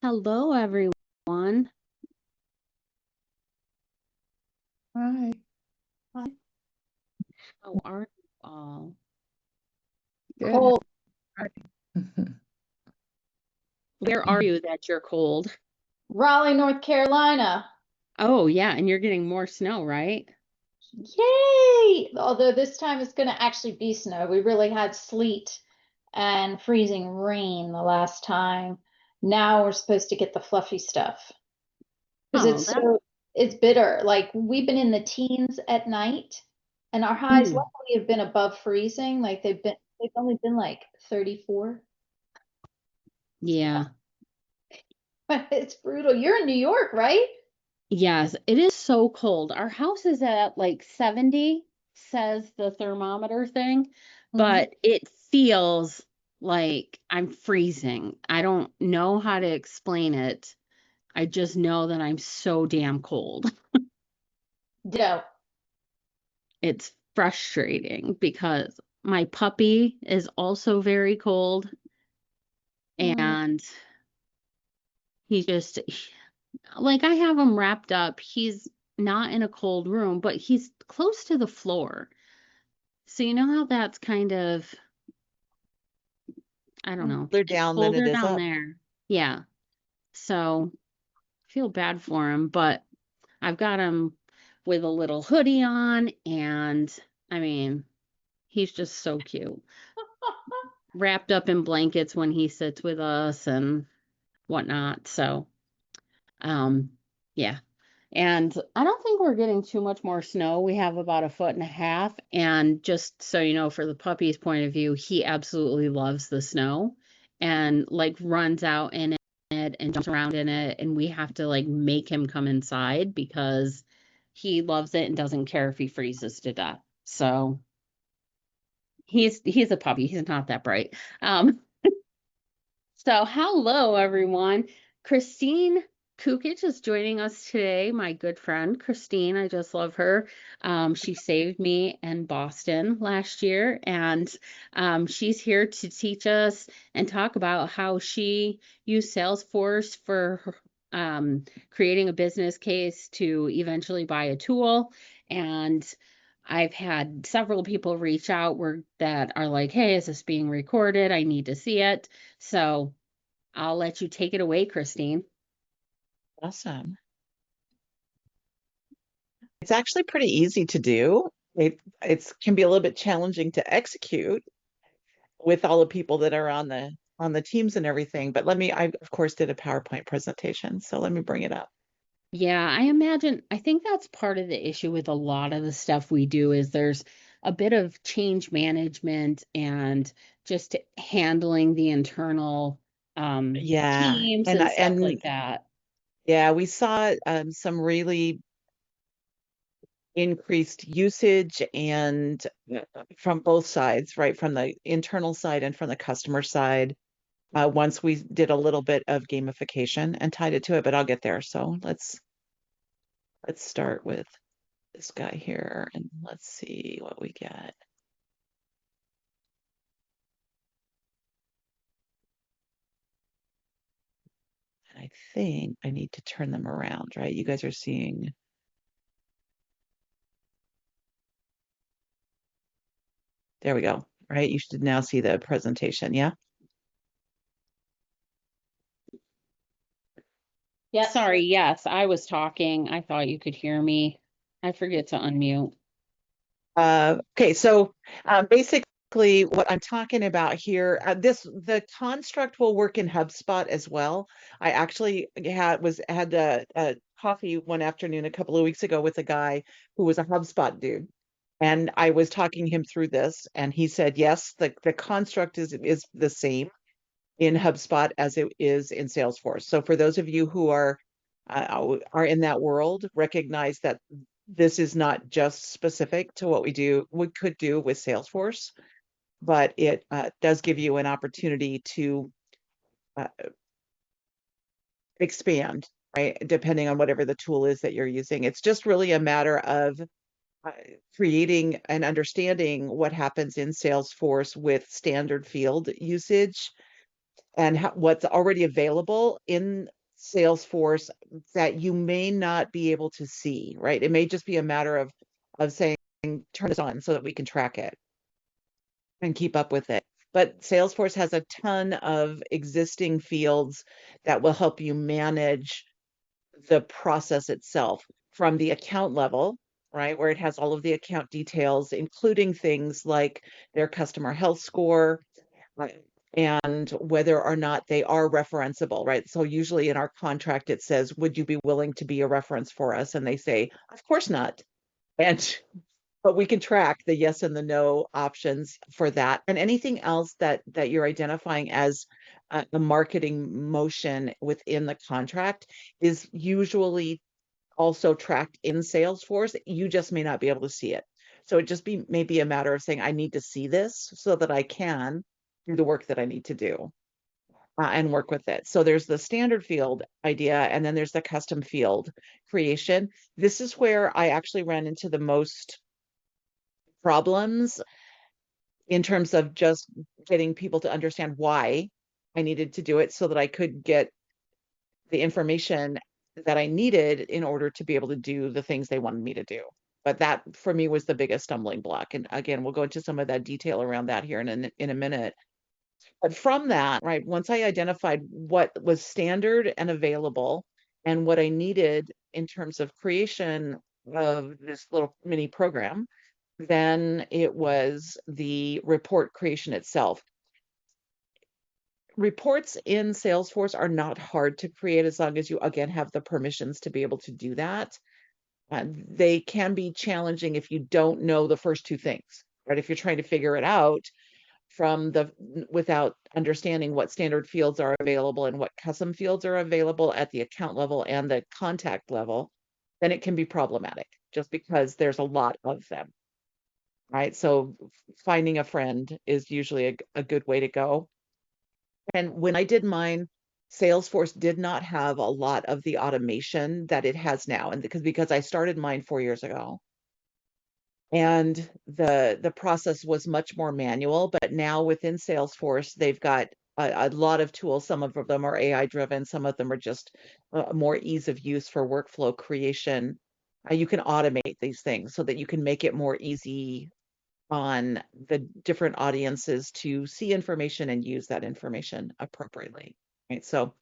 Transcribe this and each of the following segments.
Hello, everyone. Hi. Hi. How are you all? Good. Cold. Hi. Where are you that you're cold? Raleigh, North Carolina. Oh, yeah, and you're getting more snow, right? Yay! Although this time it's going to actually be snow. We really had sleet and freezing rain the last time. Now we're supposed to get the fluffy stuff because Oh, it's bitter. Like we've been in the teens at night and our highs mm, luckily have been above freezing. Like they've only been like 34. yeah. It's brutal. You're in New York, right? Yes, it is so cold. Our house is at like 70, says the thermometer thing, Mhm. but it feels like I'm freezing. I don't know how to explain it. I just know that I'm so damn cold. Ditto. It's frustrating because my puppy is also very cold. Mm. And like I have him wrapped up. He's not in a cold room, but he's close to the floor. So you know how that's kind of, I don't know, Cooler it's down than it colder is down up. there. Yeah. So I feel bad for him, but I've got him with a little hoodie on and I mean, he's just so cute. Wrapped up in blankets when he sits with us and whatnot. So Um, yeah. And I don't think we're getting too much more snow. We have about a foot and a half. And just so you know, for the puppy's point of view, he absolutely loves the snow and like runs out in it and jumps around in it. And we have to like make him come inside because he loves it and doesn't care if he freezes to death. So he's a puppy. He's not that bright. Um, So, hello everyone. Kristine Kukich is joining us today. My good friend Kristine, I just love her. She saved me in Boston last year, and she's here to teach us and talk about how she used Salesforce for creating a business case to eventually buy a tool. And I've had several people reach out that are like, "Hey, is this being recorded? I need to see it." So I'll let you take it away, Kristine. Awesome. It's actually pretty easy to do. It can be a little bit challenging to execute with all the people that are on the teams and everything. But I of course did a PowerPoint presentation, so let me bring it up. Yeah, I think that's part of the issue with a lot of the stuff we do is there's a bit of change management and just handling the internal Yeah, teams and stuff and like that. yeah, we saw some really increased usage and from both sides, right? From the internal side and from the customer side. Once we did a little bit of gamification and tied it to it, but I'll get there. So let's start with this guy here and let's see what we get. And I think I need to turn them around, right? You guys are seeing. There we go. Right? You should now see the presentation. Yeah. Yes. Sorry, yes, I was talking. I thought you could hear me. I forget to unmute. Okay, so basically what I'm talking about here, the construct will work in HubSpot as well. I actually had a coffee one afternoon a couple of weeks ago with a guy who was a HubSpot dude, and I was talking him through this, and he said yes, the construct is the same in HubSpot as it is in Salesforce. So for those of you who are in that world, recognize that this is not just specific to what we could do with Salesforce, but it does give you an opportunity to uh, expand, right? Depending on whatever the tool is that you're using. It's just really a matter of uh, creating and understanding what happens in Salesforce with standard field usage and what's already available in Salesforce that you may not be able to see, right? It may just be a matter of saying, turn this on so that we can track it and keep up with it. But Salesforce has a ton of existing fields that will help you manage the process itself from the account level, right, where it has all of the account details, including things like their customer health score, right, and whether or not they are referenceable, right? So usually in our contract, it says, would you be willing to be a reference for us? And they say, of course not. And but we can track the yes and the no options for that. And anything else that you're identifying as a marketing motion within the contract is usually also tracked in Salesforce. You just may not be able to see it. So it just maybe a matter of saying, I need to see this so that I can do the work that I need to do and work with it. So there's the standard field idea, and then there's the custom field creation. This is where I actually ran into the most problems in terms of just getting people to understand why I needed to do it so that I could get the information that I needed in order to be able to do the things they wanted me to do. But that for me was the biggest stumbling block. And again, we'll go into some of that detail around that here in a minute. But from that, right, once I identified what was standard and available and what I needed in terms of creation of this little mini program, then it was the report creation itself. Reports in Salesforce are not hard to create as long as you, again, have the permissions to be able to do that. They can be challenging if you don't know the first two things, right? If you're trying to figure it out without understanding what standard fields are available and what custom fields are available at the account level and the contact level, then it can be problematic just because there's a lot of them, right? So finding a friend is usually a good way to go. And when I did mine, Salesforce did not have a lot of the automation that it has now. And because I started mine 4 years ago. And the process was much more manual, but now within Salesforce, they've got a lot of tools. Some of them are AI driven, some of them are just more ease of use for workflow creation. You can automate these things so that you can make it more easy on the different audiences to see information and use that information appropriately, right? So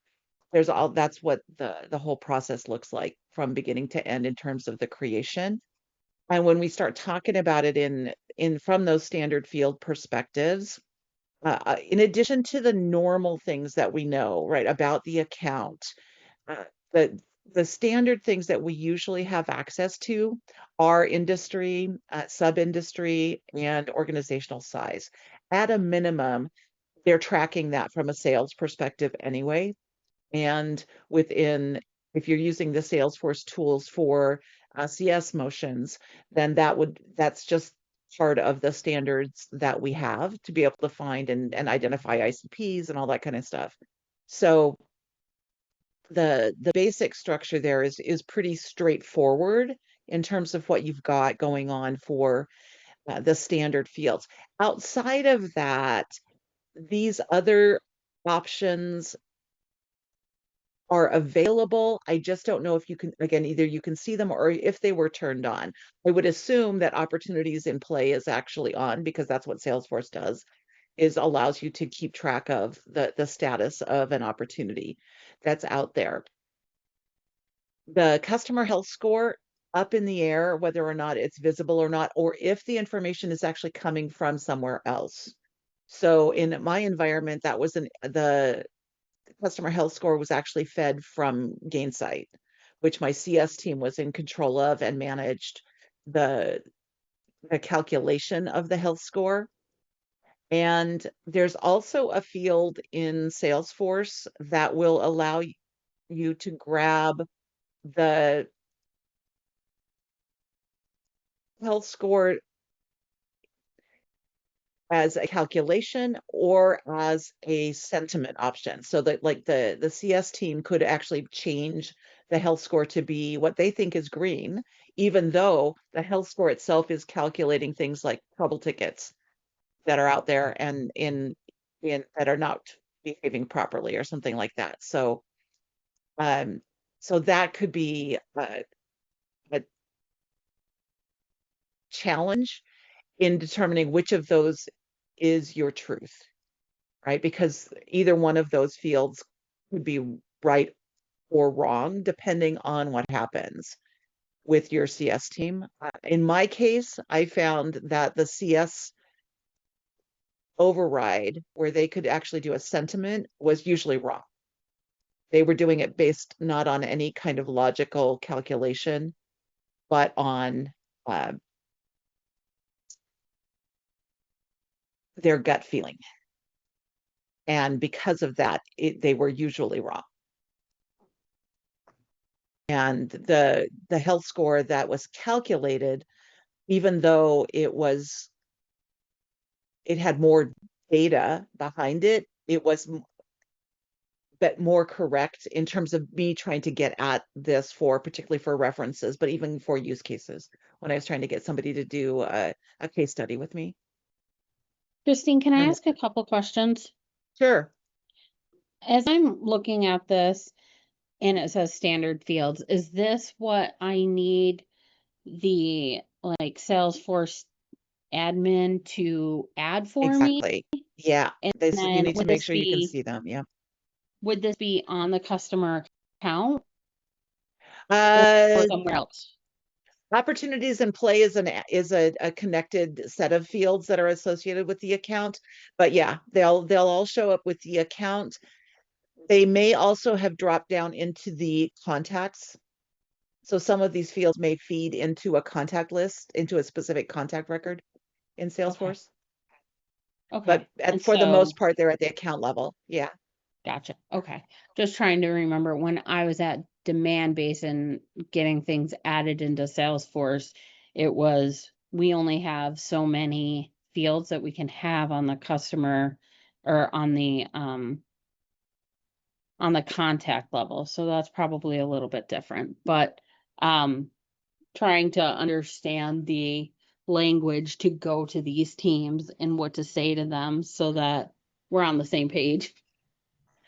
that's what the whole process looks like from beginning to end in terms of the creation. And when we start talking about it in from those standard field perspectives, in addition to the normal things that we know, right, about the account, uh, the the standard things that we usually have access to are industry, sub-industry, and organizational size. At a minimum, they're tracking that from a sales perspective anyway. And if you're using the Salesforce tools for CS motions, then that's just part of the standards that we have to be able to find and identify ICPs and all that kind of stuff. So the basic structure there is pretty straightforward in terms of what you've got going on for the standard fields. Outside of that, these other options are available. I just don't know if you can, again, either you can see them or if they were turned on. I would assume that opportunities in play is actually on because that's what Salesforce does, is allows you to keep track of the status of an opportunity that's out there. The customer health score, up in the air, whether or not it's visible or not, or if the information is actually coming from somewhere else. So in my environment, that was the customer health score was actually fed from Gainsight, which my CS team was in control of and managed the calculation of the health score. And there's also a field in Salesforce that will allow you to grab the health score as a calculation or as a sentiment option. So that like the CS team could actually change the health score to be what they think is green, even though the health score itself is calculating things like trouble tickets that are out there and in that are not behaving properly or something like that. So, um, so that could be a challenge in determining which of those is your truth, right? Because either one of those fields could be right or wrong, depending on what happens with your CS team. In my case, I found that the CS override, where they could actually do a sentiment, was usually wrong. They were doing it based not on any kind of logical calculation, but on uh, their gut feeling. And because of that, they were usually wrong. And the health score that was calculated, even though it had more data behind it, it was but more correct in terms of me trying to get at this for particularly for references, but even for use cases when I was trying to get somebody to do a case study with me. Kristine, can I And ask a couple questions? sure. As I'm looking at this and it says standard fields, is this what I need the like Salesforce admin to add for me? Exactly. Yeah. And You then need to make sure you can see them. Yeah. would this be on the customer account or Uh, somewhere else? Opportunities in play is a connected set of fields that are associated with the account. But yeah, they'll all show up with the account. They may also have dropped down into the contacts. So some of these fields may feed into a contact list, into a specific contact record in Okay. Salesforce. Okay. But And for the so, most part, they're at the account level. Yeah. gotcha. Okay. Just trying to remember when I was at Demand Base and getting things added into Salesforce, it was we only have so many fields that we can have on the customer or on the contact level. So that's probably a little bit different. But um trying to understand the language to go to these teams and what to say to them so that we're on the same page.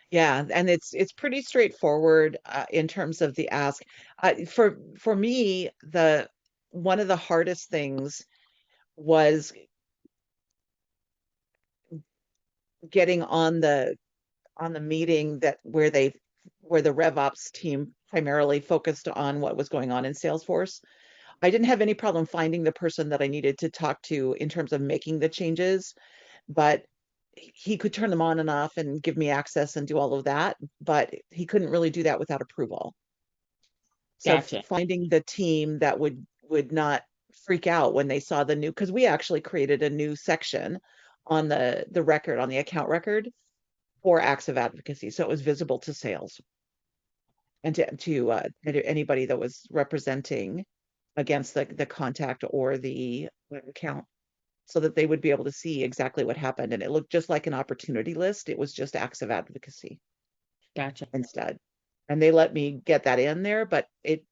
Yeah, and it's pretty straightforward in terms of the ask. For me, the one of the hardest things was getting on the meeting that where the RevOps team primarily focused on what was going on in Salesforce. I didn't have any problem finding the person that I needed to talk to in terms of making the changes, but he could turn them on and off and give me access and do all of that, but he couldn't really do that without approval. So Gotcha. finding the team that would not freak out when they saw the new, because we actually created a new section on the record, on the account record for acts of advocacy. So it was visible to sales and to anybody that was representing against the contact or the account, so that they would be able to see exactly what happened. And it looked just like an opportunity list. It was just acts of advocacy Gotcha. instead. And they let me get that in there, but it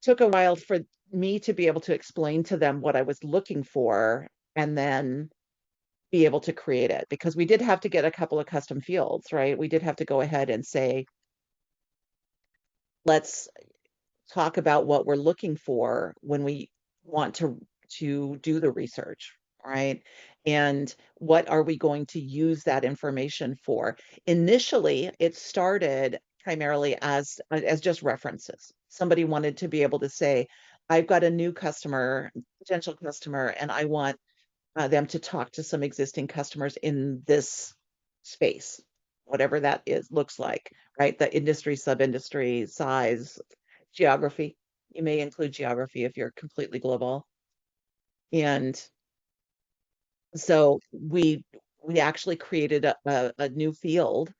took a while for me to be able to explain to them what I was looking for and then be able to create it, because we did have to get a couple of custom fields, right? We did have to go ahead and say, let's talk about what we're looking for when we want to do the research, right? And what are we going to use that information for? Initially, it started primarily as just references. Somebody wanted to be able to say, I've got a new customer, potential customer, and I want them to talk to some existing customers in this space, whatever that looks like, right? The industry, sub-industry, size, geography. You may include geography if you're completely global. And so we actually created a new field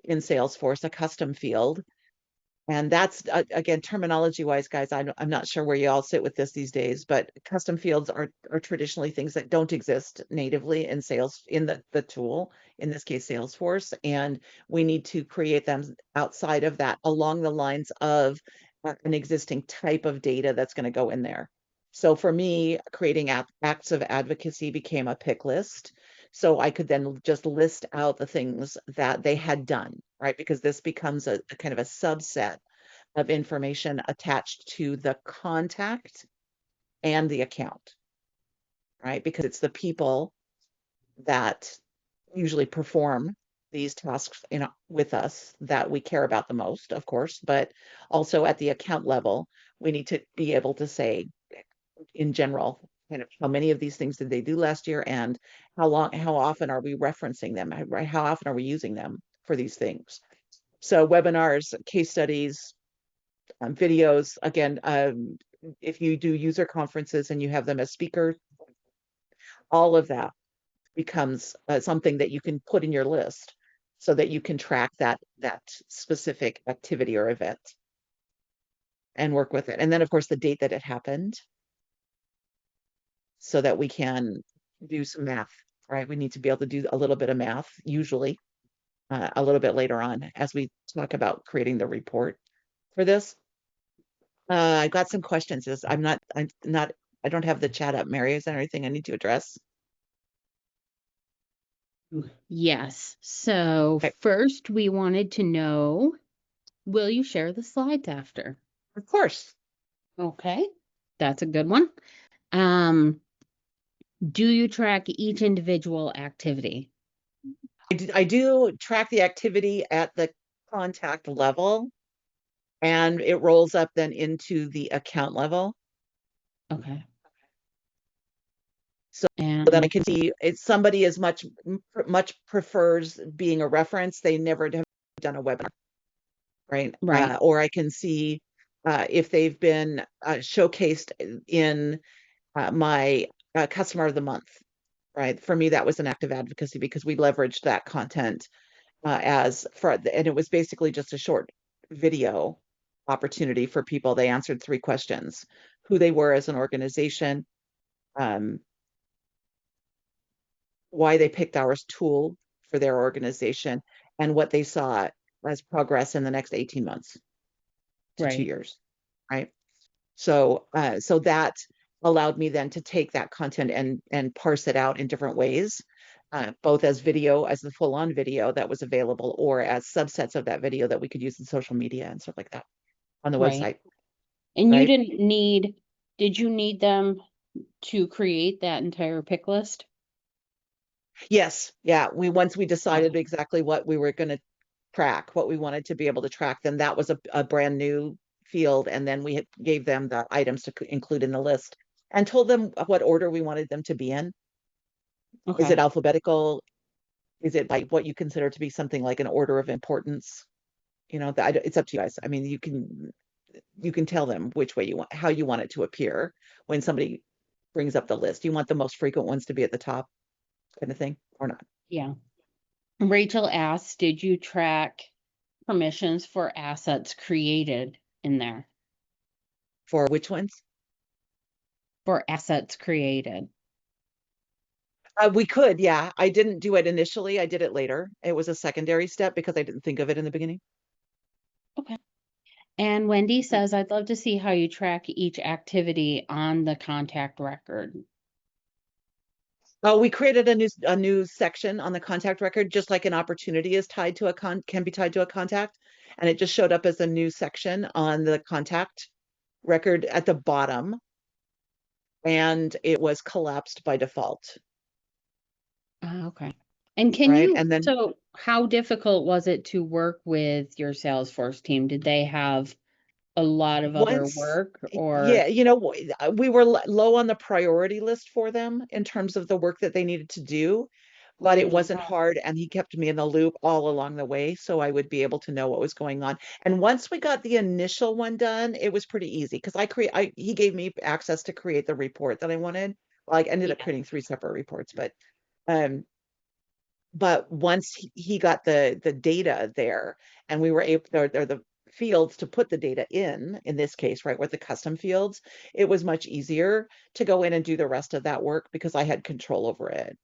in Salesforce, a custom field. And that's again, terminology wise, guys, I'm not sure where you all sit with this these days, but custom fields are traditionally things that don't exist natively in the tool, in this case, Salesforce. And we need to create them outside of that along the lines of an existing type of data that's going to go in there. So for me, creating acts of advocacy became a pick list. So I could then just list out the things that they had done, right? Because this becomes a kind of a subset of information attached to the contact and the account, right? Because it's the people that usually perform these tasks, with us that we care about the most, of course, but also at the account level, we need to be able to say in general, kind of how many of these things did they do last year and how often are we referencing them, right? How often are we using them for these things? So webinars, case studies, videos, again, if you do user conferences and you have them as speakers, all of that becomes something that you can put in your list so that you can track that specific activity or event and work with it. And then, of course, the date that it happened so that we can do some math, right? We need to be able to do a little bit of math, usually a little bit later on as we talk about creating the report for this. I got some questions. I don't have the chat up. Mary, is there anything I need to address? Yes. So Okay. first, we wanted to know, will you share the slides after? Of course. Okay, that's a good one. Do you track each individual activity? I do track the activity at the contact level, and it rolls up then into the account level. Okay. So that I And can see if somebody is much prefers being a reference, they never have done a webinar, right? right, Or I can see if they've been showcased in my customer of the month, right? For me, that was an active advocacy because we leveraged that content and it was basically just a short video opportunity for people. They answered 3 questions: who they were as an organization, um, why they picked our tool for their organization, and what they saw as progress in the next 18 months to 2 right, years, right? So that allowed me then to take that content and parse it out in different ways, both as video, as the full-on video that was available, or as subsets of that video that we could use in social media and stuff like that on the right. website, And right? did you need them to create that entire pick list? Yes, yeah. Once we decided Okay. exactly what we were going to track, what we wanted to be able to track, then that was a brand new field, and then we gave them the items to include in the list and told them what order we wanted them to be in. Is it Okay. alphabetical? Is it by what you consider to be something like an order of importance? It's up to you guys. I mean, you can tell them which way how you want it to appear when somebody brings up the list. You want the most frequent ones to be at the top, kind of thing, or not? Yeah. Rachel asked, did you track permissions for assets created in there? For which ones? For assets created. We could, yeah. I didn't do it initially. I did it later. It was a secondary step because I didn't think of it in the beginning. Okay. And Wendy says, I'd love to see how you track each activity on the contact record. Oh, we created a new section on the contact record, just like an opportunity is tied to can be tied to a contact, and it just showed up as a new section on the contact record at the bottom, and it was collapsed by default, Okay. And right? And then so how difficult was it to work with your Salesforce team? Did they have a lot of other once, work or? yeah, we were low on the priority list for them in terms of the work that they needed to do, but it wasn't hard, and he kept me in the loop all along the way, so I would be able to know what was going on. And once we got the initial one done, it was pretty easy because he gave me access to create the report that I wanted. Well, I ended up Yeah. creating 3 separate reports, um, but once he got the data there, and we were able, the fields to put the data in this case, right, with the custom fields, it was much easier to go in and do the rest of that work because I had control over it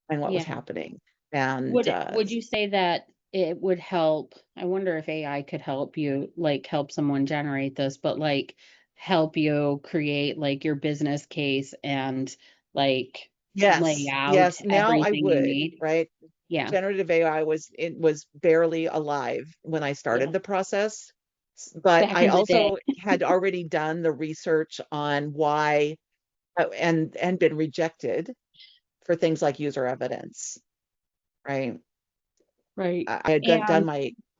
and what was Yeah. happening. And Would you say that it would help? I wonder if AI could help you, like help someone generate this, but like help you create like your business case and like Yes, layout, yes. Now I everything you would, need. right? Yeah. Generative AI was barely alive when I Yeah. started the process, but Back I in the day. also had already done the research on why and been rejected for things like user evidence, right? Right. I had done And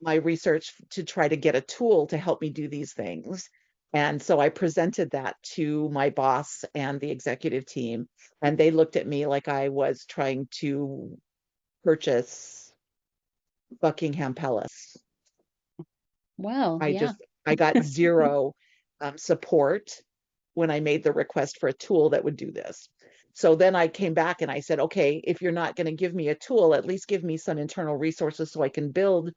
my research to try to get a tool to help me do these things. And so I presented that to my boss and the executive team, and they looked at me like I was trying to purchase Buckingham Palace. well, I yeah. just I got zero support when I made the request for a tool that would do this. So then I came back and I said, okay, if you're not going to give me a tool, at least give me some internal resources so I can build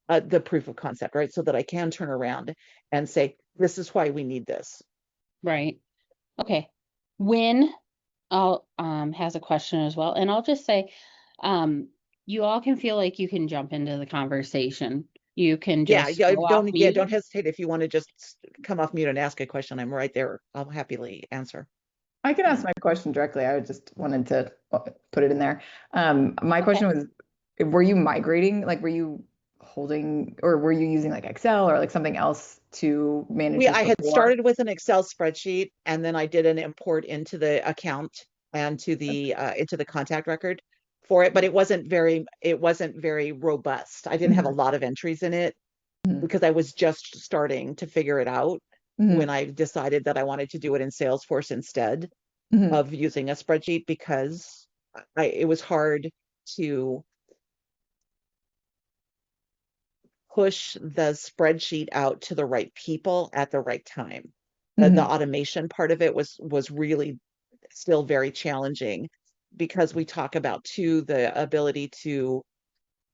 the proof of concept, right? So that I can turn around and say, this is why we need this. Right. Okay. Win has a question as well, and I'll just say, um, you all can feel like you can jump into the conversation. You can Yeah, just go off yeah, mute. don't hesitate if you want to just come off mute and ask a question. I'm right there. I'll happily answer. I can ask my question directly. I just wanted to put it in there. My Okay. question was, were you migrating? Like, were you holding, or were you using like Excel or like something else to manage this I had before? started with an Excel spreadsheet, and then I did an import into the account and to the into the contact record for it, but it wasn't very robust. I didn't have a Mhm, lot of entries in it mhm, because I was just starting to figure it out when mhm, I decided that I wanted to do it in Salesforce instead mhm, of using a spreadsheet because it was hard to push the spreadsheet out to the right people at the right time. The mhm, automation part of it was really still very challenging because we talk about too the ability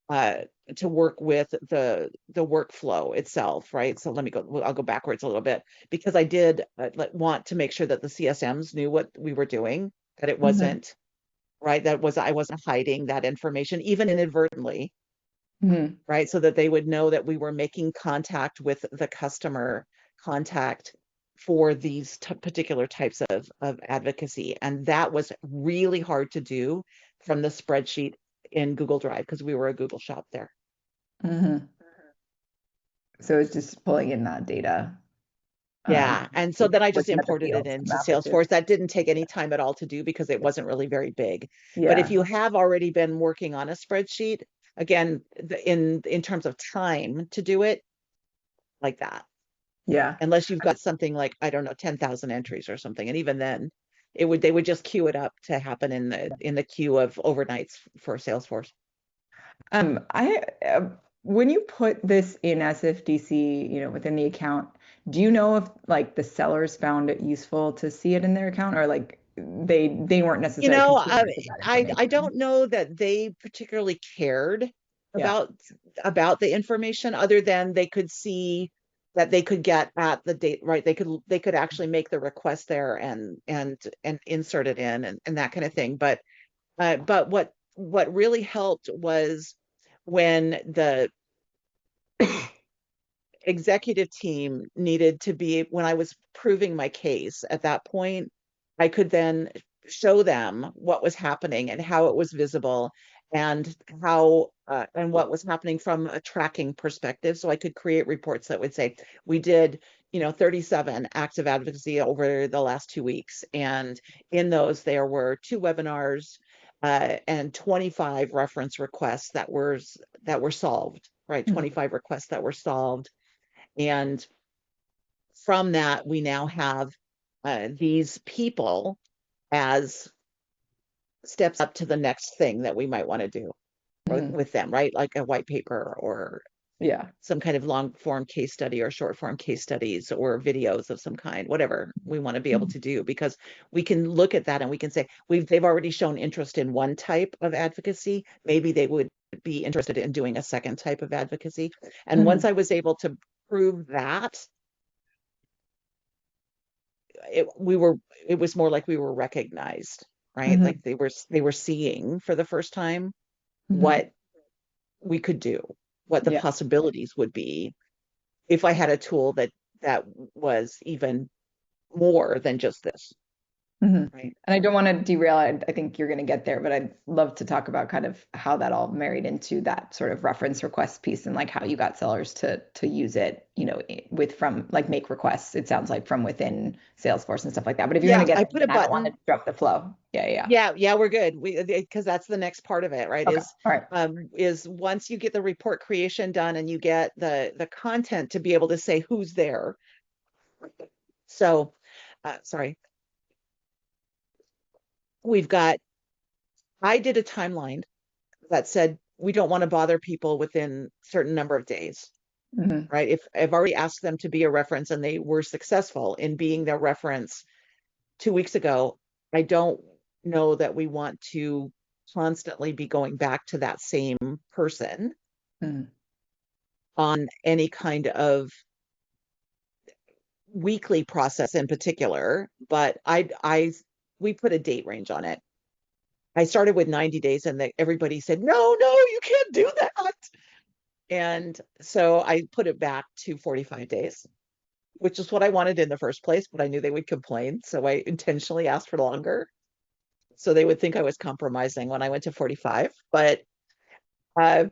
uh to work with the workflow itself, right? So I'll go backwards a little bit because I did want to make sure that the CSMs knew what we were doing, that it mhm, wasn't right, that was I wasn't hiding that information even inadvertently, mhm, right? So that they would know that we were making contact with the customer contact for these particular types of advocacy. And that was really hard to do from the spreadsheet in Google Drive because we were a Google shop there. mhm. So it's just pulling in that data. Yeah. And so then I just Looking at the imported it fields and into averages. Salesforce. That didn't take any time at all to do because it wasn't really very big. But if Yeah, you have already been working on a spreadsheet, again, in terms of time to do it like that, yeah. unless you've got something like, I don't know, 10,000 entries or something. And even then, they would just queue it up to happen in the queue of overnights for Salesforce. I when you put this in SFDC, within the account, do you know if like the sellers found it useful to see it in their account, or like they weren't You necessarily know, concerned with that I information? don't know that they particularly cared Yeah. about the information other than they could see that they could get at the date, right? They could actually make the request there and insert it in and that kind of thing. But what really helped was when the executive team needed to be when I was proving my case at that point, I could then show them what was happening and how it was visible and how and what was happening from a tracking perspective. So I could create reports that would say we did 37 acts of advocacy over the last 2 weeks, and in those there were 2 webinars and 25 reference requests that were solved, right? Mhm. 25 requests that were solved, and from that, we now have these people as steps up to the next thing that we might want to do Mhm. with them, right? Like a white paper or Yeah. some kind of long form case study or short form case studies or videos of some kind, whatever we want to be able Mhm. to do, because we can look at that and we can say they've already shown interest in one type of advocacy. Maybe they would be interested in doing a second type of advocacy. And once Mhm. I was able to prove that, it we were it was more like we were recognized, right? Mhm. Like they were seeing for the first time Mhm. what we could do, what the Yeah. possibilities would be if I had a tool that was even more than just this. right? And I don't want to derail. I think you're going to get there, but I'd love to talk about kind of how that all married into that sort of reference request piece and like how you got sellers to use it, with from like make requests. It sounds like from within Salesforce and stuff like that. But if you're going Yeah, to get I there, put a then I don't want to button. disrupt the flow. Yeah, yeah. Yeah, we're good. Because that's the next part of it, right? Okay. All right. Is once you get the report creation done and you get the content to be able to say who's there. So, sorry, I did a timeline that said we don't want to bother people within certain number of days, Mm-hmm. right? If I've already asked them to be a reference and they were successful in being their reference 2 weeks ago, I don't know that we want to constantly be going back to that same person Mm-hmm. on any kind of weekly process in particular, but we put a date range on it. I started with 90 days and everybody said, no, you can't do that. And so I put it back to 45 days, which is what I wanted in the first place, but I knew they would complain. So I intentionally asked for longer. So they would think I was compromising when I went to 45, but uh,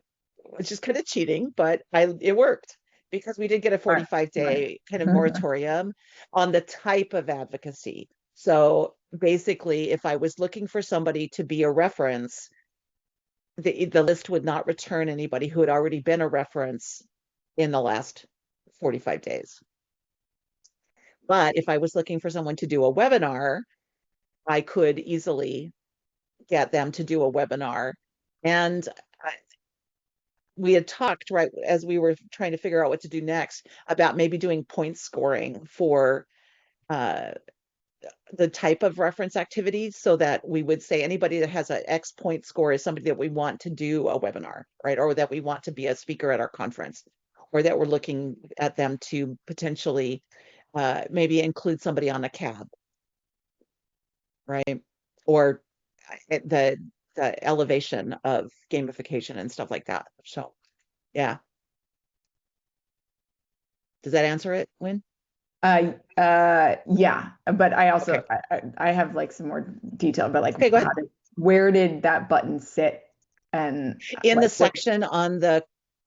which is kind of cheating, but it worked because we did get a All right. 45-day kind of Right. moratorium on the type of advocacy. So basically, if I was looking for somebody to be a reference, the list would not return anybody who had already been a reference in the last 45 days. But if I was looking for someone to do a webinar, I could easily get them to do a webinar. And we had talked, right, as we were trying to figure out what to do next, about maybe doing point scoring for uh, the type of reference activity, so that we would say anybody that has an X point score is somebody that we want to do a webinar, right? Or that we want to be a speaker at our conference, or that we're looking at them to potentially maybe include somebody on a cab, right? Or the elevation of gamification and stuff like that. So yeah. Does that answer it, Wynn? Yeah, but I Okay. also I have like some more detail, but like Okay, go ahead. where did that button sit and In the like what? section on the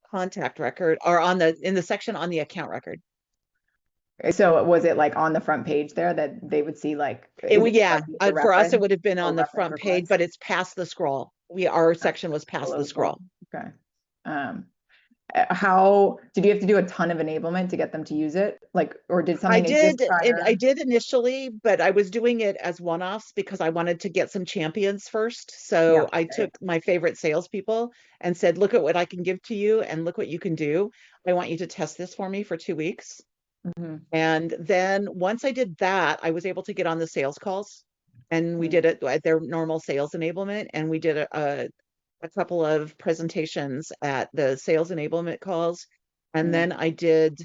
contact record, or in the section on the account record. So was it like on the front page there that they would see like It is would, it yeah. like the For us, it reference would have been or on the reference front page, request? but it's past the scroll. Our Oh, section was past below the the scroll. scroll. Okay. Um, how did you have to do a ton of enablement to get them to use it? Like, or did something exist I prior? did initially, but I was doing it as one-offs because I wanted to get some champions first. Yeah. So I took my favorite salespeople and said, look at what I can give to you and look what you can do. I want you to test this for me for 2 weeks. Mm-hmm. And then once I did that, I was able to get on the sales calls, and we Mm-hmm. did it at their normal sales enablement. And we did a couple of presentations at the sales enablement calls. And then I did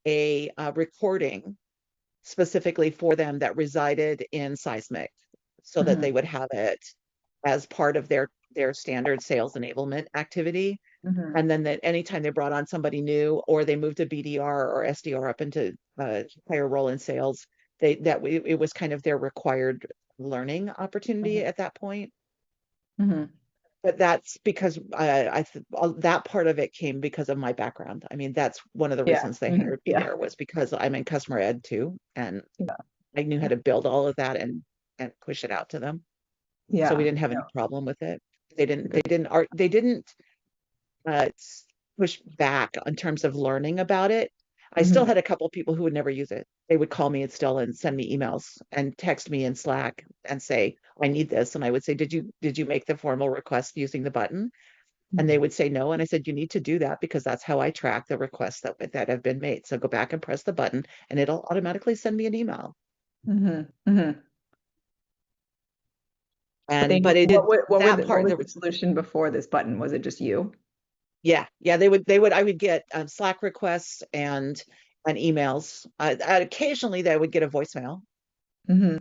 a recording specifically for them that resided in Seismic, so that they Mm-hmm. would have it as part of their standard sales enablement activity. Mm-hmm. And then that anytime they brought on somebody new, or they moved a BDR or SDR up into a higher role in sales, it was kind of their required learning opportunity at that point. Mm-hmm. But that's because that part of it came because of my background. I mean, that's one of the Yeah. reasons they Mm-hmm. hired me Yeah. there, was because I'm in customer ed too, and Yeah. I knew how to build all of that and push it out to them. So we Yeah. didn't have any No. problem with it. They didn't they Good. didn't art they didn't uh, push back in terms of learning about it. I still Mm-hmm. had a couple people who would never use it. They would call me and send me emails and text me in Slack and say, I need this. And I would say, did you make the formal request using the button? And they would say no. And I said, you need to do that, because that's how I track the requests that have been made. So go back and press the button and it'll automatically send me an email. Mm-hmm. Mm-hmm. But it did that What part. was the solution before this button? Was it just you? Yeah, I would get Slack requests and emails. Occasionally they would get a voicemail. Mm-hmm.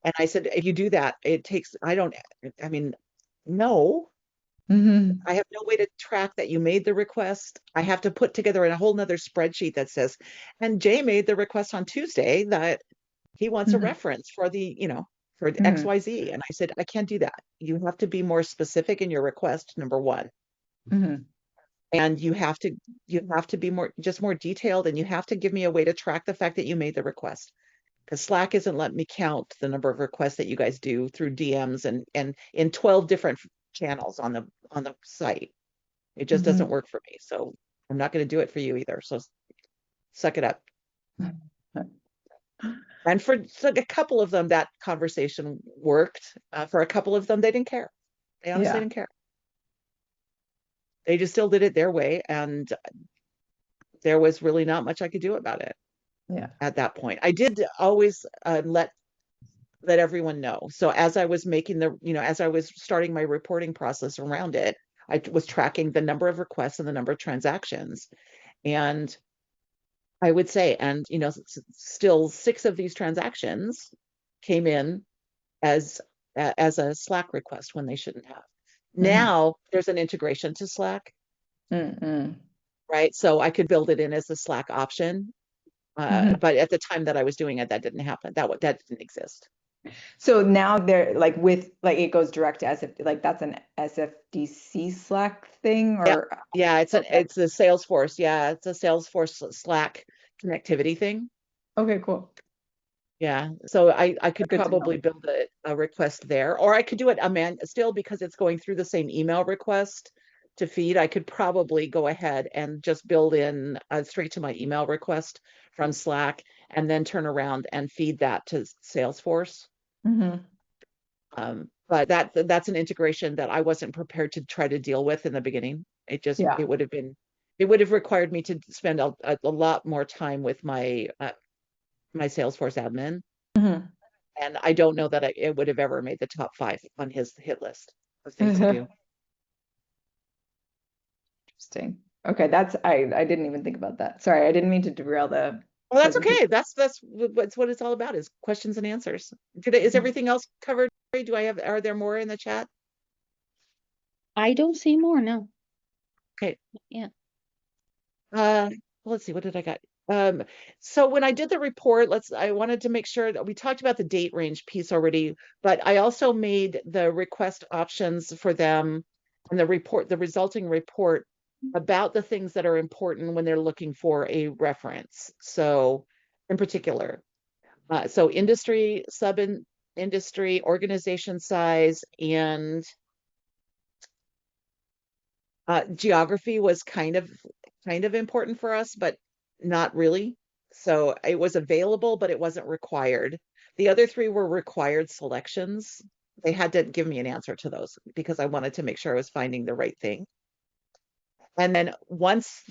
And I said, if you do that, I mean, no, Mm-hmm. I have no way to track that you made the request. I have to put together a whole nother spreadsheet that says, and Jay made the request on Tuesday that he wants a Mm-hmm. reference for the. for Mhm. XYZ. And I said, I can't do that. You have to be more specific in your request, number one. Mhm. And you have to be more detailed, and you have to give me a way to track the fact that you made the request. Because Slack isn't letting me count the number of requests that you guys do through DMs and in 12 different channels on the site. It just doesn't Mhm. work for me. So I'm not going to do it for you either. So suck it up. And for a couple of them, that conversation worked. For a couple of them, they didn't care. They honestly Yeah. didn't care. They just still did it their way, and there was really not much I could do about it Yeah. at that point. I did always let everyone know. So as I was as I was starting my reporting process around it, I was tracking the number of requests and the number of transactions. And I would say, and still 6 of these transactions came in as as a Slack request when they shouldn't have. Mhm. Now there's an integration to Slack, Mhm. right? So I could build it in as a Slack option. Mhm. But at the time that I was doing it, that didn't happen. That didn't exist. So now they're like with like it goes direct to SF, like that's an SFDC Slack thing Yeah, or yeah, okay. it's a Salesforce. Yeah, it's a Salesforce Slack connectivity thing. Okay, cool. Yeah, so I could Good to probably know. build a request there, or I could do it still because it's going through the same email request to feed. I could probably go ahead and just build in straight to my email request from Slack, and then turn around and feed that to Salesforce. Mhm. But that's an integration that I wasn't prepared to try to deal with in the beginning. Yeah. It would have required me to spend a lot more time with my Salesforce admin. Mhm. And I don't know that it would have ever made the top 5 on his hit list of things to do. Interesting. Okay, I didn't even think about that. Sorry, I didn't mean to derail the Well, that's presentation. okay. That's what it's all about, is questions and answers. Is everything else covered? Are there more in the chat? I don't see more, no. Okay. Yeah. Let's see, what did I got? Um, so when I did the report, I wanted to make sure that we talked about the date range piece already, but I also made the request options for them and the resulting report about the things that are important when they're looking for a reference. So in particular, so industry, industry, organization size, and geography was kind of important for us, but not really. So it was available, but it wasn't required. The other 3 were required selections. They had to give me an answer to those because I wanted to make sure I was finding the right thing. And then once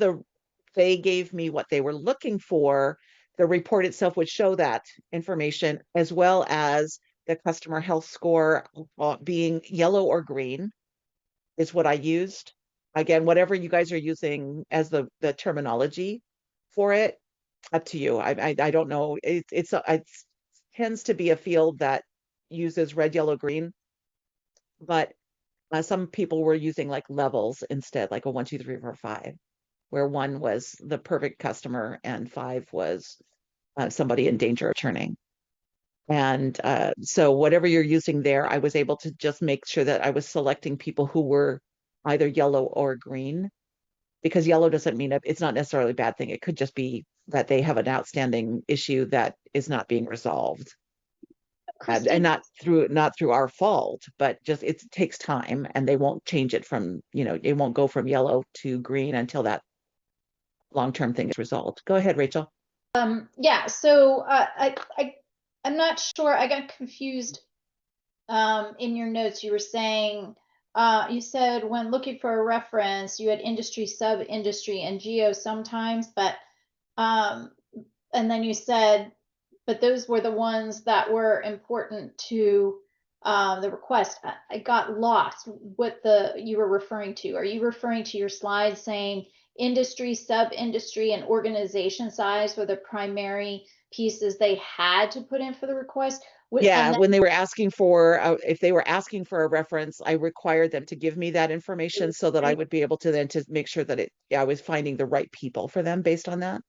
they gave me what they were looking for, the report itself would show that information, as well as the customer health score being yellow or green is what I used. Again, whatever you guys are using as the terminology for it, up to you. I don't know. It tends to be a field that uses red, yellow, green, but some people were using like levels instead, like a 1, 2, 3, 4, 5, where 1 was the perfect customer and 5 was somebody in danger of churning. And so whatever you're using there, I was able to just make sure that I was selecting people who were either yellow or green, because yellow doesn't mean it's not necessarily a bad thing. It could just be that they have an outstanding issue that is not being resolved. And Kristine, not through our fault, but just it takes time, and they won't change it from, it won't go from yellow to green until that long-term thing is resolved. Go ahead, Rachel. yeah, so I'm not sure. I got confused. In your notes, you were saying, you said when looking for a reference, you had industry, sub-industry, and geo sometimes, but um, and then you said, but those were the ones that were important to the request. I got lost what you were referring to. Are you referring to your slide saying industry, sub-industry, and organization size were the primary pieces they had to put in for the request? Yeah, And then when they were asking for, if they were asking for a reference, I required them to give me that information so that I would be able to then to make sure that I was finding the right people for them based on that.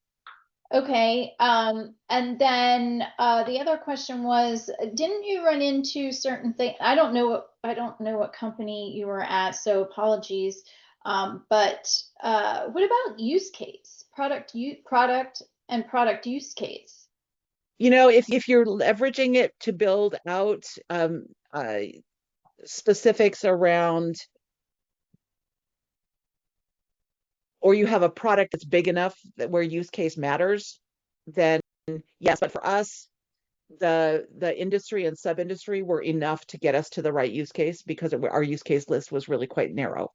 Okay. And then the other question was, didn't you run into certain things? I don't know what company you were at, so apologies. But what about use case, product and product use case? You know, if you're leveraging it to build out specifics around, or you have a product that's big enough that where use case matters, then yes. But for us, the industry and sub industry were enough to get us to the right use case because our use case list was really quite narrow.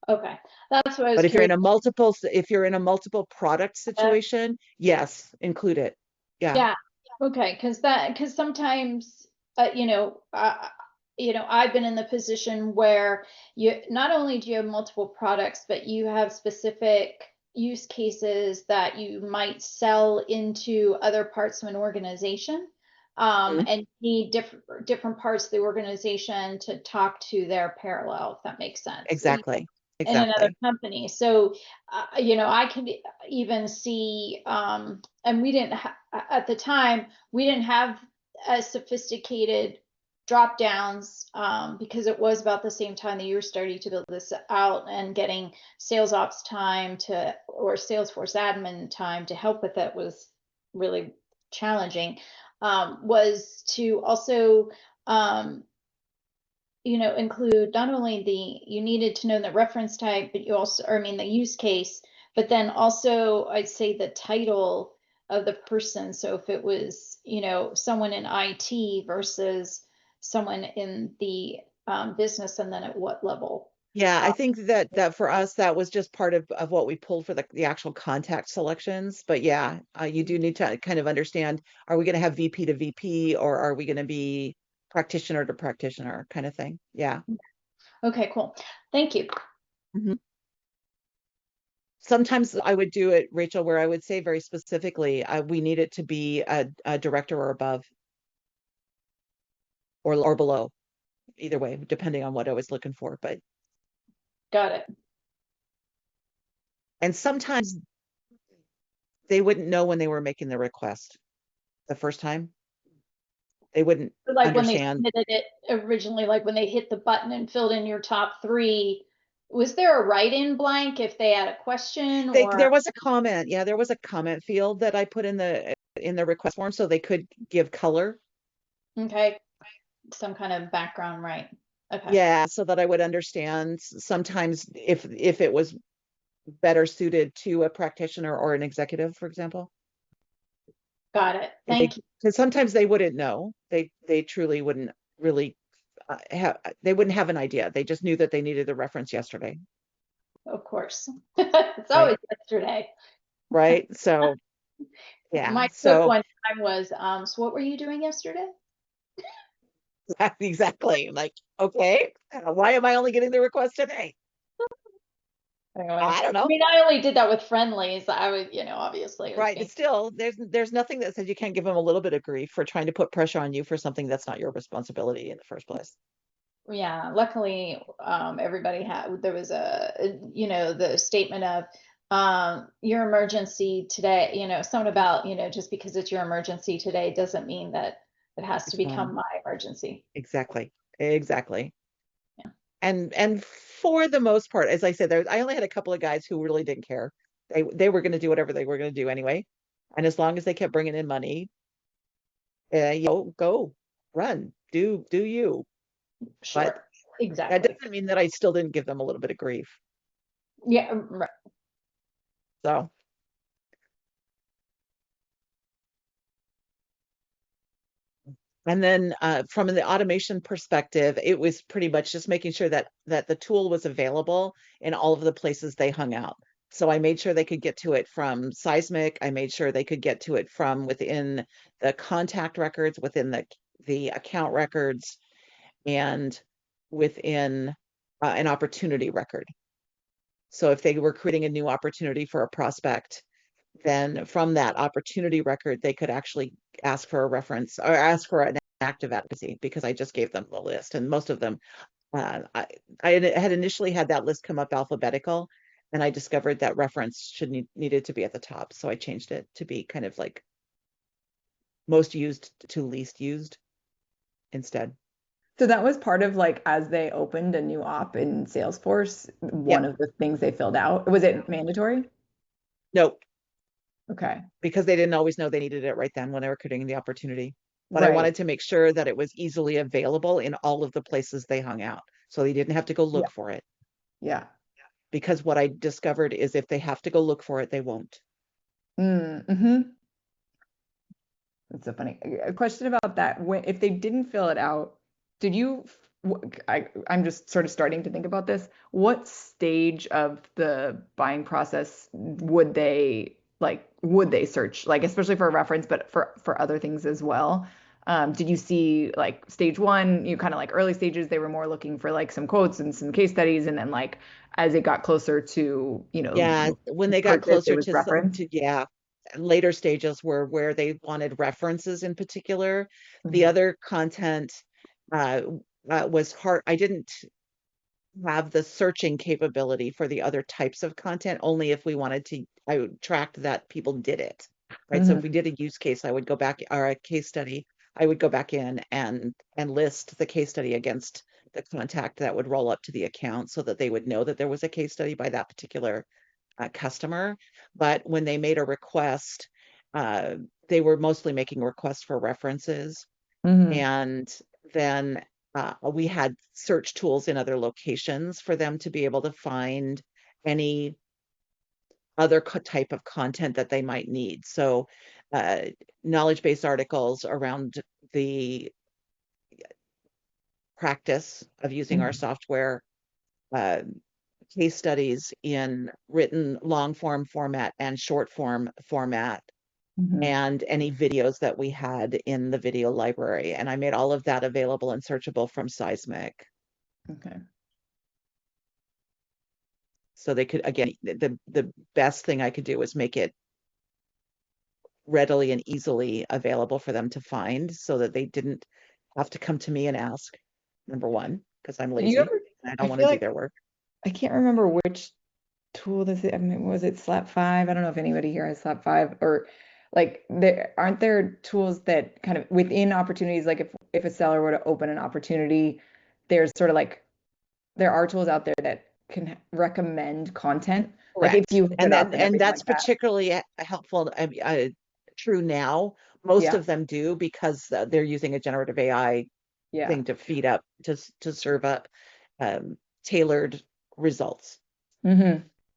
Okay, that's what I was But if you're curious in a multiple product about. situation, yes, include it. Yeah. Yeah. Okay. Because sometimes, you know, I've been in the position where you not only do you have multiple products, but you have specific use cases that you might sell into other parts of an organization, Mhm. and need different parts of the organization to talk to their parallel, if that makes sense. Exactly. In another Exactly. company. So, I could even see, and we didn't at the time, we didn't have as sophisticated drop downs, because it was about the same time that you were starting to build this out and getting sales ops time or Salesforce admin time to help with it was really challenging. Was to also, include not only you needed to know the reference type, but you also, or I mean, the use case, but then also I'd say the title of the person. So if it was, someone in IT versus someone in the business, and then at what level. Yeah, Uh, I think that for us, that was just part of what we pulled for the actual contact selections. But yeah, you do need to kind of understand, are we going to have VP to VP or are we going to be practitioner to practitioner kind of thing? Yeah. okay, cool. Thank you. Mhm. Sometimes I would do it, Rachel, where I would say very specifically, we need it to be a director or above or below, either way, depending on what I was looking for. Got it. And sometimes they wouldn't know when they were making the request the first time. They wouldn't Like when they understand. submitted it originally, like when they hit the button and filled in your top three, was there a write-in blank if they had a question There or? was a comment. Yeah, there was a comment field that I put in the request form so they could give color. Okay, some kind of background, right? Okay, Yeah, so that I would understand sometimes if it was better suited to a practitioner or an executive, for example. got it. Thank you. Because sometimes they wouldn't know. They truly wouldn't really they wouldn't have an idea. They just knew that they needed the reference yesterday, Of course. It's right? always yesterday. Right. So yeah. My quote So one time was, so what were you doing yesterday? exactly. Like, okay, why am I only getting the request today? Anyway, I don't I know. mean, I only did that with friendlies. I would, obviously it was Right. being, But still, there's nothing that says you can't give them a little bit of grief for trying to put pressure on you for something that's not your responsibility in the first place. yeah, luckily, everybody there was the statement of, your emergency today, something about, just because it's your emergency today doesn't mean that it has to It's become gone. my emergency. Exactly. Exactly. Yeah. And for the most part, as I said, I only had a couple of guys who really didn't care. They were going to do whatever they were going to do anyway, and as long as they kept bringing in money, go run, do you. But Sure. that Exactly. doesn't mean that I still didn't give them a little bit of grief. Yeah. Right. So, and then from the automation perspective, it was pretty much just making sure that the tool was available in all of the places they hung out. So I made sure they could get to it from Seismic. I made sure they could get to it from within the contact records, within the account records, and within an opportunity record. So if they were creating a new opportunity for a prospect, then from that opportunity record, they could actually ask for a reference or ask for an active advocacy because I just gave them the list. And most of them, I had initially had that list come up alphabetical. And I discovered that reference needed to be at the top. So I changed it to be kind of like most used to least used instead. So that was part of like as they opened a new op in Salesforce, one Yep. of the things they filled out. Was it mandatory? Nope. Okay. Because they didn't always know they needed it right then when they were creating the opportunity. But I Right. wanted to make sure that it was easily available in all of the places they hung out. So they didn't have to go Yeah. look for it. Yeah. Because what I discovered is if they have to go look for it, they won't. Mm-hmm. That's so funny. A question about that. If they didn't fill it out, did you, I'm just sort of starting to think about this. What stage of the buying process would they search? Like, especially for a reference, but for other things as well. Did you see like stage one, you kind of like early stages, they were more looking for like some quotes and some case studies, and then like as it got closer to, Yeah, when they got purchase, it closer was reference? yeah, later stages were where they wanted references in particular. The Mhm. other content uh, was hard. I didn't have the searching capability for the other types of content, only if we wanted to, I would track that people did it, right? So if we Mhm. did a use case, I would go back, or a case study, I would go back in and list the case study against the contact that would roll up to the account so that they would know that there was a case study by that particular customer. But when they made a request, uh, they were mostly making requests for references. Mhm. And then we had search tools in other locations for them to be able to find any other type of content that they might need. So uh, knowledge-based articles around the practice of using our Mhm. software, uh, case studies in written long form format and short form format, Mhm. and any videos that we had in the video library. And I made all of that available and searchable from Seismic. Okay. So they could, again, the best thing I could do was make it readily and easily available for them to find so that they didn't have to come to me and ask, number one, because I'm Did you lazy ever, and I I don't want to feel do like their work. I can't remember which tool this is. I mean, was it Slap 5? I don't know if anybody here has Slap 5 or like there tools that kind of within opportunities, like if a seller were to open an opportunity, there's sort of like there are tools out there that can recommend content. Like if Correct. you hook it up and And everything that's like that. particularly helpful, true now. Most Yeah. of them do because they're using a generative AI Yeah. thing to feed up to serve up um, tailored results Hmm.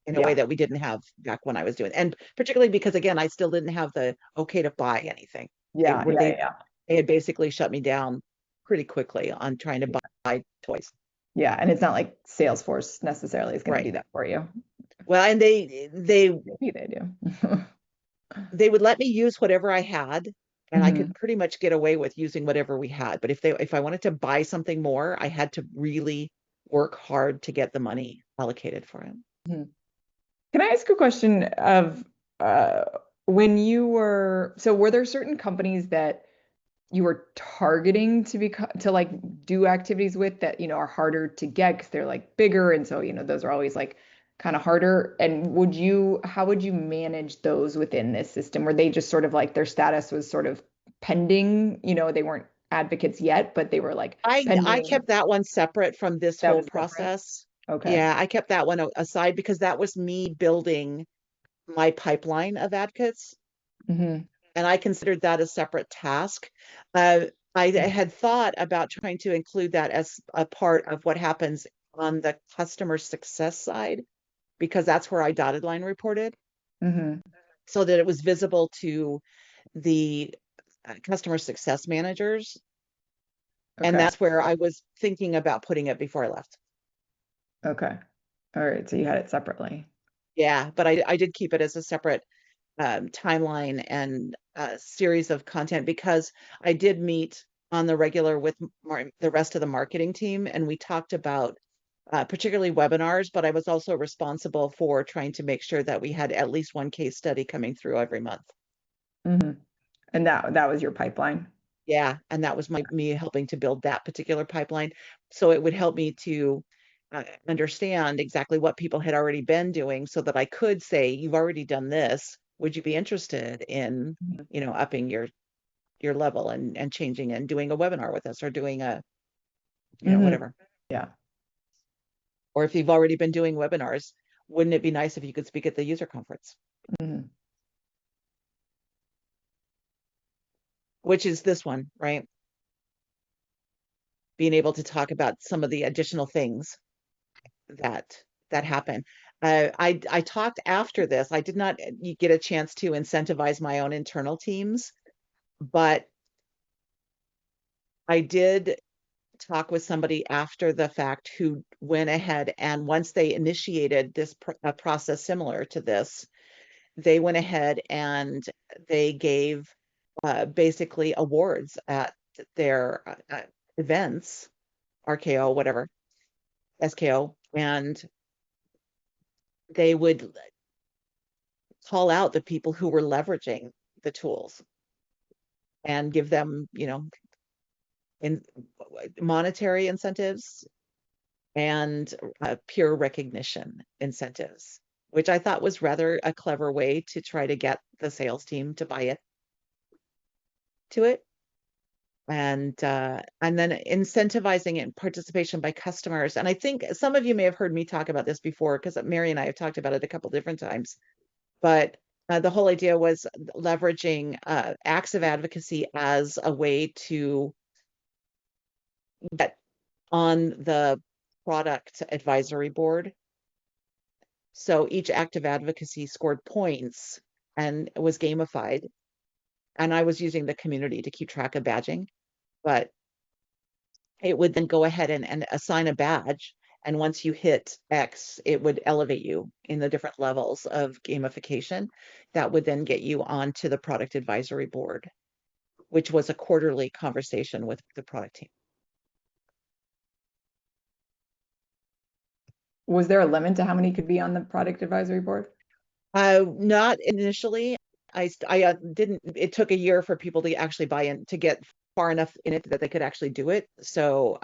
in a way Yeah. that we didn't have back when I was doing. And particularly because again, I still didn't have the okay to buy anything. They Yeah. were Yeah. Yeah. they had basically shut me down pretty quickly on trying to buy toys. Yeah. And it's not like Salesforce necessarily is going to Right. do that for you. Well, and Maybe they do. they would let me use whatever I had, and I could Hmm. pretty much get away with using whatever we had. But if I wanted to buy something more, I had to really work hard to get the money allocated for it. Can I ask a question of uh, when you were, so were there certain companies that you were targeting to like do activities with that, are harder to get because they're like bigger and so, those are always like kind of harder. And how would you manage those within this system? Were they just sort of like their status was sort of pending, they weren't advocates yet, but they were like I pending. kept that one separate from this That whole was separate. process. Okay. Yeah, I kept that one aside because that was me building my pipeline of advocates, Hmm. and I considered that a separate task. Uh, I had thought about trying to include that as a part of what happens on the customer success side, because that's where I dotted line reported, Hmm. so that it was visible to the customer success managers. And Okay. that's where I was thinking about putting it before I left. Okay. All right. So you had it separately. Yeah, but I did keep it as a separate timeline and series of content because I did meet on the regular with the rest of the marketing team, and we talked about particularly webinars, but I was also responsible for trying to make sure that we had at least one case study coming through every month. Hmm. And that was your pipeline. Yeah, and that was me helping to build that particular pipeline. So it would help me to understand exactly what people had already been doing so that I could say, you've already done this. Would you be interested in, upping your level and changing and doing a webinar with us or doing a, whatever. Yeah. Or if you've already been doing webinars, wouldn't it be nice if you could speak at the user conference? Which is this one, right? Being able to talk about some of the additional things that happen. I talked after this. I did not get a chance to incentivize my own internal teams, but I did talk with somebody after the fact who went ahead and once they initiated this process similar to this, they went ahead and they gave basically awards at their events, RKO, whatever, SKO, and they would call out the people who were leveraging the tools and give them, in monetary incentives and peer recognition incentives, which I thought was rather a clever way to try to get the sales team to buy it to it. And then incentivizing and participation by customers. And I think some of you may have heard me talk about this before because Mary and I have talked about it a couple different times. But the whole idea was leveraging acts of advocacy as a way to get on the product advisory board. So each act of advocacy scored points and was gamified. And I was using the community to keep track of badging, but it would then go ahead and assign a badge. And once you hit X, it would elevate you in the different levels of gamification. That would then get you onto the product advisory board, which was a quarterly conversation with the product team. Was there a limit to how many could be on the product advisory board? Not initially. I didn't, it took a year for people to actually buy in, to get far enough in it that they could actually do it. So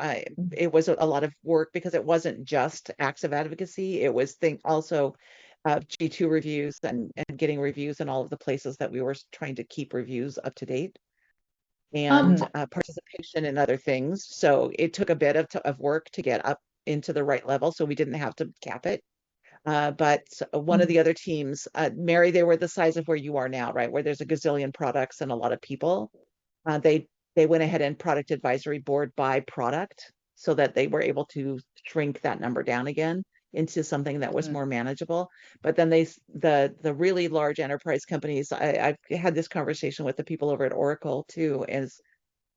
it was a lot of work because it wasn't just acts of advocacy. It was also G2 reviews and getting reviews in all of the places that we were trying to keep reviews up to date, and participation in other things. So it took a bit of work to get up into the right level, so we didn't have to cap it. But one of the other teams, Mary, they were the size of where you are now, right? Where there's a gazillion products and a lot of people. They went ahead and product advisory board by product so that they were able to shrink that number down again into something that was more manageable. But then the really large enterprise companies, I've had this conversation with the people over at Oracle too, is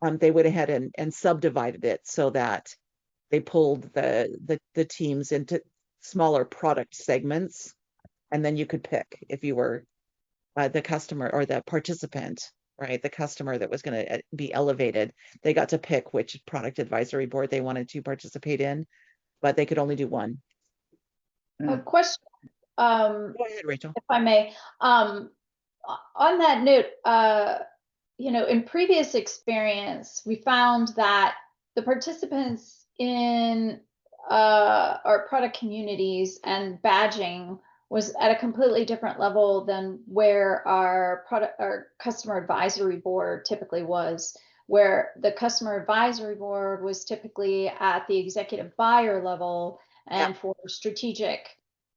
they went ahead and subdivided it so that they pulled the teams into smaller product segments, and then you could pick if you were the customer or the participant, right? The customer that was going to be elevated, they got to pick which product advisory board they wanted to participate in, but they could only do one. A question, Go ahead, Rachel. if I may. On that note, in previous experience, we found that the participants in our product communities and badging was at a completely different level than where our customer advisory board typically was, where the customer advisory board was typically at the executive buyer level and for strategic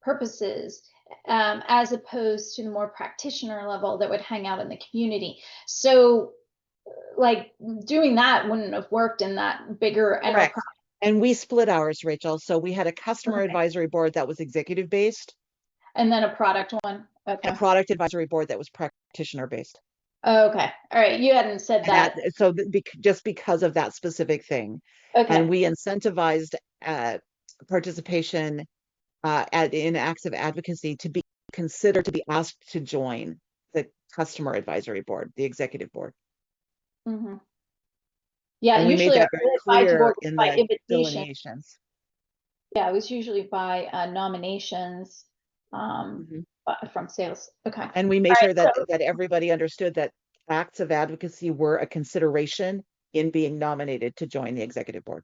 purposes, as opposed to the more practitioner level that would hang out in the community. So like doing that wouldn't have worked in that bigger enterprise. And we split ours, Rachel. So we had a customer advisory board that was executive based. And then a product one. Okay. A product advisory board that was practitioner based. Okay. All right. You hadn't said that. So just because of that specific thing. Okay. And we incentivized participation in acts of advocacy to be considered to be asked to join the customer advisory board, the executive board. Mm-hmm. Yeah, and usually we made that very clear in by the invitation. delineations. Yeah, it was usually by nominations from sales. Okay. And we made sure that everybody understood that acts of advocacy were a consideration in being nominated to join the executive board.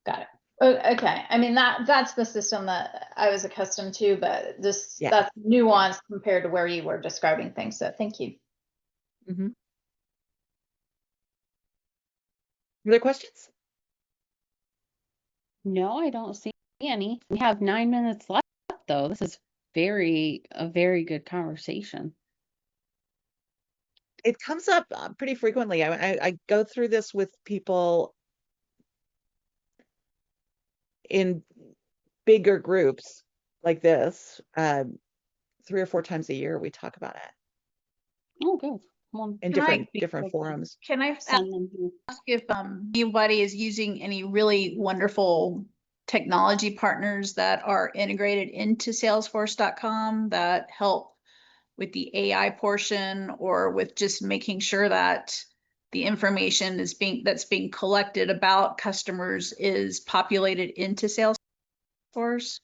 Got it. Oh, okay. I mean, that's the system that I was accustomed to, but Yeah. that's nuanced compared to where you were describing things. So thank you. Mm-hmm. Other questions? No, I don't see any. We have 9 minutes left, though. This is a very good conversation. It comes up pretty frequently. I go through this with people in bigger groups like this. 3 or 4 times a year, we talk about it Oh, good. Well, in Can I different forums. can I send them here. ask if anybody is using any really wonderful technology partners that are integrated into Salesforce.com that help with the AI portion or with just making sure that the information that's being collected about customers is populated into Salesforce?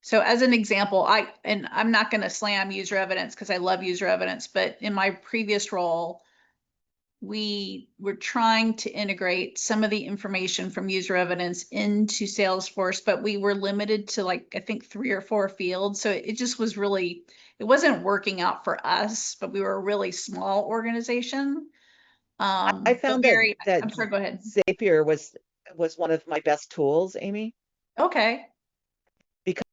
So as an example, I'm not going to slam user evidence because I love user evidence, but in my previous role, we were trying to integrate some of the information from user evidence into Salesforce, but we were limited to like, I think 3 or 4 fields. So it just was really, it wasn't working out for us, but we were a really small organization. I found that I'm sorry, go ahead. Zapier was one of my best tools, Amy, Okay. because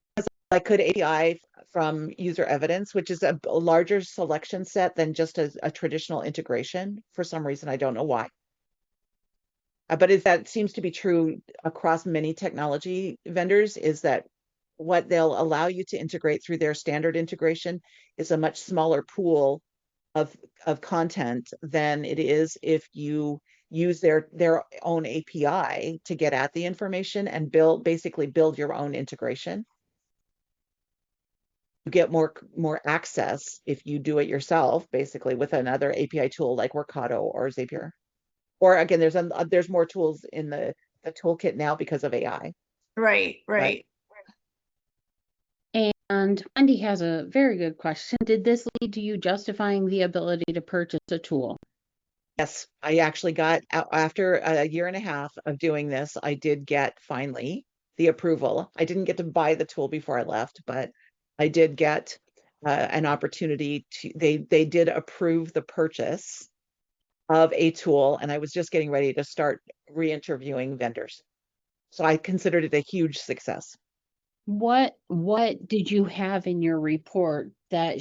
I could API from user evidence, which is a larger selection set than just a traditional integration. For some reason, I don't know why. But that seems to be true across many technology vendors, is that what they'll allow you to integrate through their standard integration is a much smaller pool of content than it is if you use their own API to get at the information and basically build your own integration. You get more access if you do it yourself, basically with another API tool like Workato or Zapier. Or again, there's more tools in the toolkit now because of AI. Right, right. And Wendy has a very good question. Did this lead to you justifying the ability to purchase a tool? Yes, I actually got, after a year and a half of doing this, I did get finally the approval. I didn't get to buy the tool before I left, but I did get an opportunity to, they did approve the purchase of a tool, and I was just getting ready to start re-interviewing vendors. So I considered it a huge success. What did you have in your report that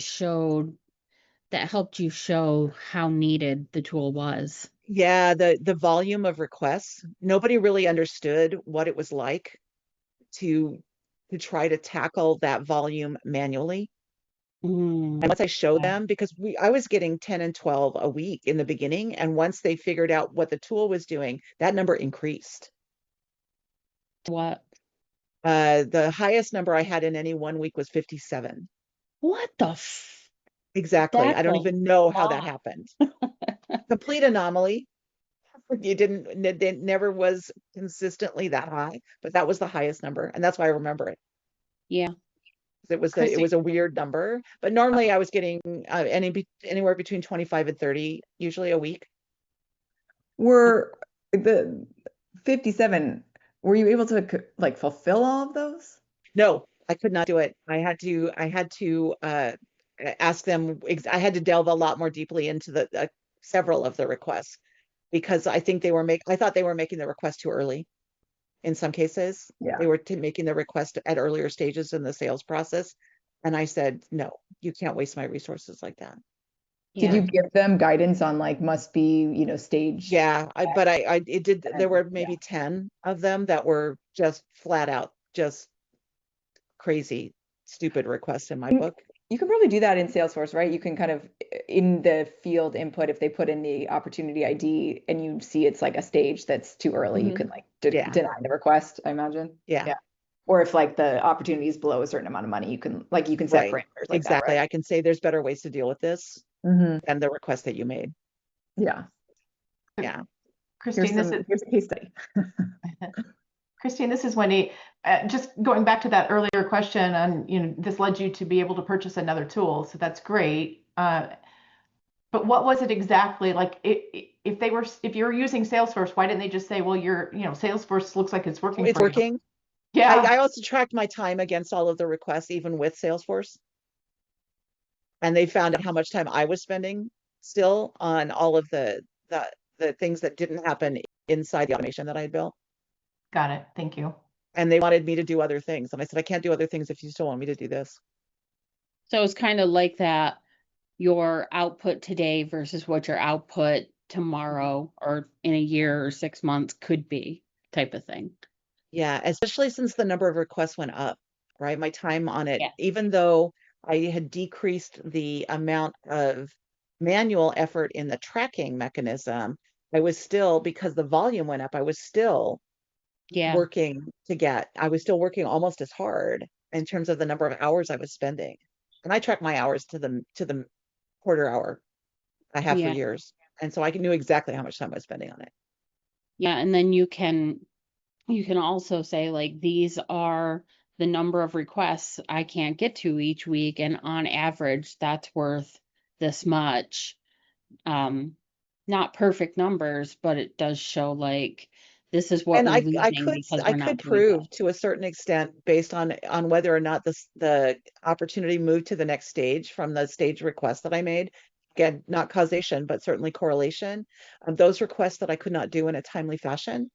helped you show how needed the tool was? Yeah, the volume of requests, nobody really understood what it was like to try to tackle that volume manually. And once I showed them, because I was getting 10 and 12 a week in the beginning, and once they figured out what the tool was doing, that number increased. What? The highest number I had in any one week was 57. What the Exactly. I That's don't a even know how that lot. happened. Complete anomaly. It never was consistently that high, but that was the highest number, and that's why I remember it. Yeah. It was Kristine, a weird number, but normally I was getting anywhere between 25 and 30 usually a week. Were the 57, were you able to like fulfill all of those? No, I could not do it. I had to ask them. I had to delve a lot more deeply into the several of the requests, because I think I thought they were making the request too early. In some cases, Yeah. they were making the request at earlier stages in the sales process. And I said, no, you can't waste my resources like that. Did Yeah. you give them guidance on like must be, staged? Yeah, it did. There were maybe 10 of them that were just flat out, just crazy, stupid requests in my book. You can probably do that in Salesforce, right? You can kind of in the field input, if they put in the opportunity ID and you see it's like a stage that's too early, you can like Yeah. deny the request, I imagine. Yeah. Or if like the opportunity is below a certain amount of money, you can set Right. parameters like Exactly. that, right? I can say there's better ways to deal with this than the request that you made. Yeah. Yeah. Kristine, Here's a case study. Kristine, this is Wendy. Just going back to that earlier question on, this led you to be able to purchase another tool, so that's great. But But what was it exactly? Like if you were using Salesforce, why didn't they just say, well, Salesforce looks like it's working It's for you? working. Yeah. I also tracked my time against all of the requests, even with Salesforce. And they found out how much time I was spending still on all of the things that didn't happen inside the automation that I had built. Got it. Thank you. And they wanted me to do other things. And I said, I can't do other things if you still want me to do this. So it's kind of like that, your output today versus what your output tomorrow or in a year or 6 months could be, type of thing. Yeah, especially since the number of requests went up, right? My time on it, Yeah. even though I had decreased the amount of manual effort in the tracking mechanism, I was still, because the volume went up, I was still Yeah. I was still working almost as hard in terms of the number of hours I was spending. And I track my hours to the quarter hour. I have for Yeah. years. And so I knew exactly how much time I was spending on it. Yeah. And then you can also say, like, these are the number of requests I can't get to each week, and on average that's worth this much. Not perfect numbers, but it does show, like, this is what And we're losing because I we're not could doing prove that. to a certain extent based on whether or not the opportunity moved to the next stage from the stage request that I made. Again, not causation, but certainly correlation. Those requests that I could not do in a timely fashion,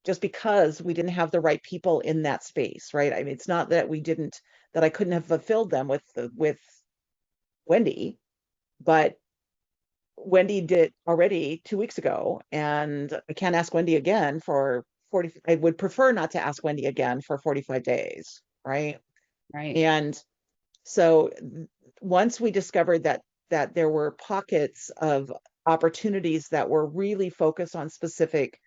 just because we didn't have the right people in that space, right? I mean, it's not that that I couldn't have fulfilled them with Wendy, but Wendy did it already 2 weeks ago, and I can't ask Wendy again for 40. I would prefer not to ask Wendy again for 45 days, right? Right. And so once we discovered that there were pockets of opportunities that were really focused on specific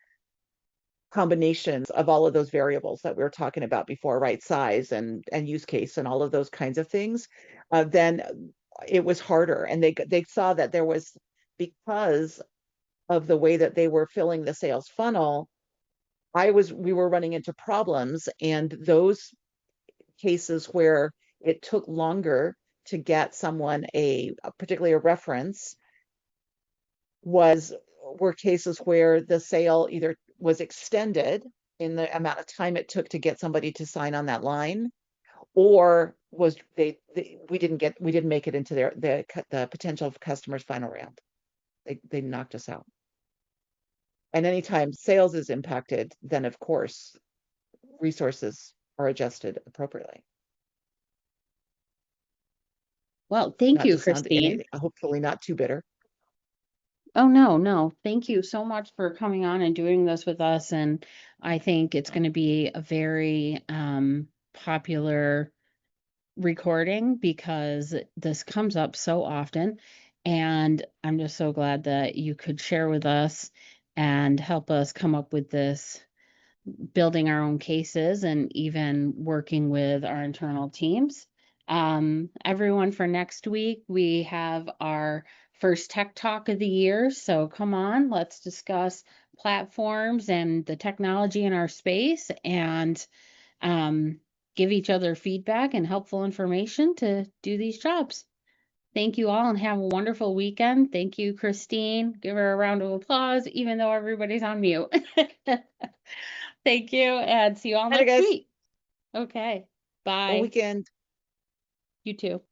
combinations of all of those variables that we were talking about before, right? Size and use case and all of those kinds of things, then it was harder. And they saw that there was, because of the way that they were filling the sales funnel, we were running into problems, and those cases where it took longer to get someone particularly a reference were cases where the sale either was extended in the amount of time it took to get somebody to sign on that line, or we didn't make it into the potential customer's final round. They knocked us out. And anytime sales is impacted, then of course resources are adjusted appropriately. Well, thank Not you, to sound Kristine. anything, hopefully not too bitter. Oh, no. Thank you so much for coming on and doing this with us. And I think it's going to be a very popular recording because this comes up so often. And I'm just so glad that you could share with us and help us come up with this, building our own cases and even working with our internal teams. Everyone, for next week, we have our first tech talk of the year. So come on, let's discuss platforms and the technology in our space, and give each other feedback and helpful information to do these jobs. Thank you all and have a wonderful weekend. Thank you, Kristine. Give her a round of applause, even though everybody's on mute. Thank you, and see you all Bye, next guys. week. Okay, Bon bye. weekend. You too.